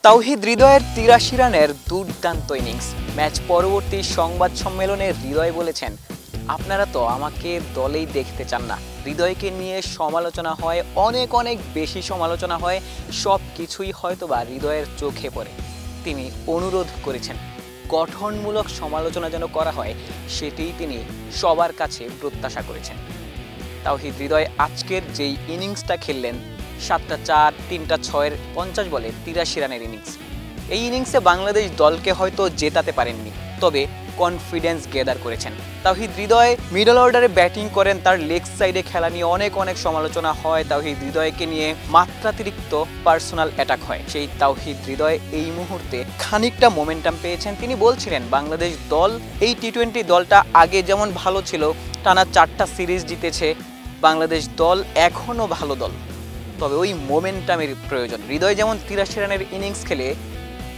তাওহিদ হৃদয়ের ৮৩ রানের দুর্দান্ত ইনিংস। ম্যাচ পরবর্তী সংবাদ সম্মেলনে হৃদয় বলেছেন, আপনারা তো আমাকে দলেই দেখতে চান না। হৃদয়কে নিয়ে সমালোচনা হয়, অনেক অনেক বেশি সমালোচনা হয়, সব কিছুই হয়তোবা হৃদয়ের চোখে পড়ে। তিনি অনুরোধ করেছেন গঠনমূলক সমালোচনা যেন করা হয়, সেটিই তিনি সবার কাছে প্রত্যাশা করেছেন। তাওহিদ হৃদয় আজকের যেই ইনিংসটা খেললেন, ৭টা ৪, ৩টা ৬-এর ৫০ বলে ৮৩ রানের ইনিংস। এই ইনিংসে বাংলাদেশ দলকে হয়তো জেতাতে পারেননি, তবে কনফিডেন্স গেদার করেছেন। তাওহিদ হৃদয় মিডল অর্ডারে ব্যাটিং করেন, তার লেগ সাইডে খেলা নিয়ে অনেক অনেক সমালোচনা হয়। তাওহিদ হৃদয়কে নিয়ে মাত্রাতিরিক্ত পার্সোনাল অ্যাটাক হয়। সেই তাওহিদ হৃদয় এই মুহূর্তে খানিকটা মোমেন্টাম পেয়েছেন। তিনি বলছিলেন, বাংলাদেশ দল এই টি-20 দলটা আগে যেমন ভালো ছিল, টানা 4টা সিরিজ জিতেছে, বাংলাদেশ দল এখনও ভালো দল, তবে ওই মোমেন্টামের প্রয়োজন। হৃদয় যেমন ৮৩ রানের ইনিংস খেলে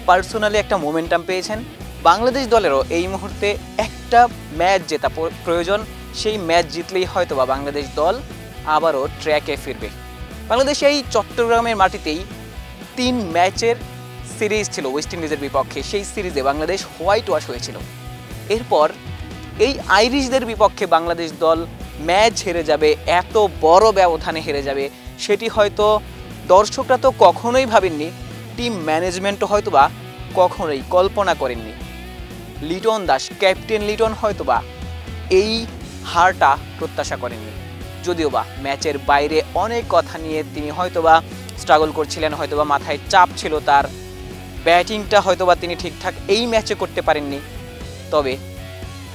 পার্সোনালি একটা মোমেন্টাম পেয়েছেন, বাংলাদেশ দলেরও এই মুহূর্তে একটা ম্যাচ জেতা প্রয়োজন। সেই ম্যাচ জিতলেই হয়তো বা বাংলাদেশ দল আবারও ট্র্যাকে ফিরবে। বাংলাদেশ এই চট্টগ্রামের মাটিতেই 3 ম্যাচের সিরিজ ছিল ওয়েস্ট ইন্ডিজের বিপক্ষে। সেই সিরিজে বাংলাদেশ হোয়াইট ওয়াশ হয়েছিল। এরপর এই আইরিশদের বিপক্ষে বাংলাদেশ দল ম্যাচ হেরে যাবে, এত বড় ব্যবধানে হেরে যাবে, সেটি হয়তো দর্শকরা তো কখনোই ভাবেননি, টিম ম্যানেজমেন্টও হয়তোবা কখনোই কল্পনা করেননি। লিটন দাস, ক্যাপ্টেন লিটন হয়তোবা এই হারটা প্রত্যাশা করেননি। যদিও বা ম্যাচের বাইরে অনেক কথা নিয়ে তিনি হয়তোবা স্ট্রাগল করছিলেন, হয়তোবা মাথায় চাপ ছিল তার, ব্যাটিংটা হয়তোবা তিনি ঠিকঠাক এই ম্যাচে করতে পারেননি, তবে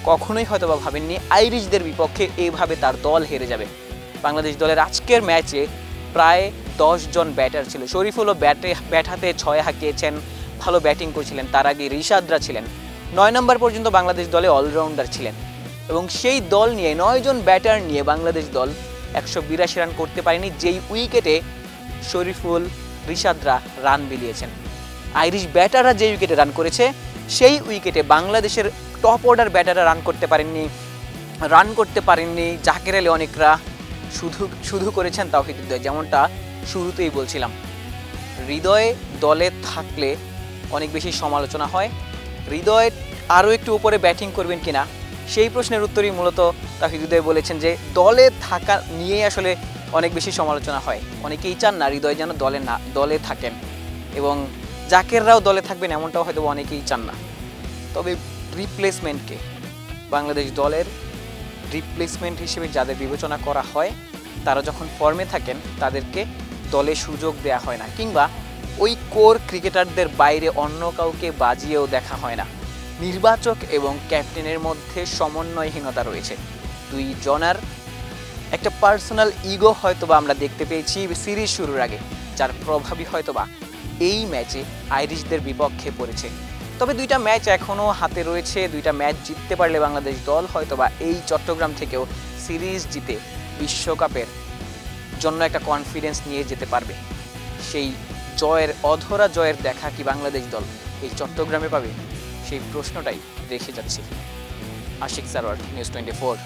কখনোই হয়তোবা ভাবেননি আইরিশদের বিপক্ষে এইভাবে তার দল হেরে যাবে। বাংলাদেশ দলের আজকের ম্যাচে প্রায় 10 জন ব্যাটার ছিল। শরীফুলও ব্যাট হাতে 6 হাঁকিয়েছেন, ভালো ব্যাটিং করছিলেন। তার আগে রিশাদরা ছিলেন। 9 নম্বর পর্যন্ত বাংলাদেশ দলে অলরাউন্ডার ছিলেন, এবং সেই দল নিয়ে 9 জন ব্যাটার নিয়ে বাংলাদেশ দল 182 রান করতে পারেনি, যেই উইকেটে শরীফুল, রিশাদরা রান বিলিয়েছেন। আইরিশ ব্যাটাররা যে উইকেটে রান করেছে, সেই উইকেটে বাংলাদেশের টপ অর্ডার ব্যাটাররা রান করতে পারেননি। জাকের আলী অনেকরা শুধু করেছেন তাওহিদ হৃদয়। যেমনটা শুরুতেই বলছিলাম, হৃদয় দলে থাকলে অনেক বেশি সমালোচনা হয়। হৃদয় আরও একটু উপরে ব্যাটিং করবেন কিনা, সেই প্রশ্নের উত্তরই মূলত তাওহিদ হৃদয় বলেছেন যে দলে থাকা নিয়েই আসলে অনেক বেশি সমালোচনা হয়। অনেকেই চান না হৃদয় যেন দলে থাকেন, এবং জাকেররাও দলে থাকবেন এমনটাও হয়তো অনেকেই চান না। তবে রিপ্লেসমেন্টকে বাংলাদেশ দলের রিপ্লেসমেন্ট হিসেবে যাদের বিবেচনা করা হয়, তারা যখন ফর্মে থাকেন তাদেরকে দলে সুযোগ দেয়া হয় না, কিংবা ওই কোর ক্রিকেটারদের বাইরে অন্য কাউকে বাজিয়েও দেখা হয় না। নির্বাচক এবং ক্যাপ্টেনের মধ্যে সমন্বয়হীনতা রয়েছে। 2 জনার একটা পার্সোনাল ইগো হয়তোবা আমরা দেখতে পেয়েছি সিরিজ শুরুর আগে, যার প্রভাবই হয়তোবা এই ম্যাচে আইরিশদের বিপক্ষে পড়েছে। তবে 2টা ম্যাচ এখনও হাতে রয়েছে। 2টা ম্যাচ জিততে পারলে বাংলাদেশ দল হয়তোবা এই চট্টগ্রাম থেকেও সিরিজ জিতে বিশ্বকাপের জন্য একটা কনফিডেন্স নিয়ে যেতে পারবে। সেই অধরা জয়ের দেখা কি বাংলাদেশ দল এই চট্টগ্রামে পাবে, সেই প্রশ্নটাই রেখে যাচ্ছি। আশিক সারোয়ার, নিউজ 24।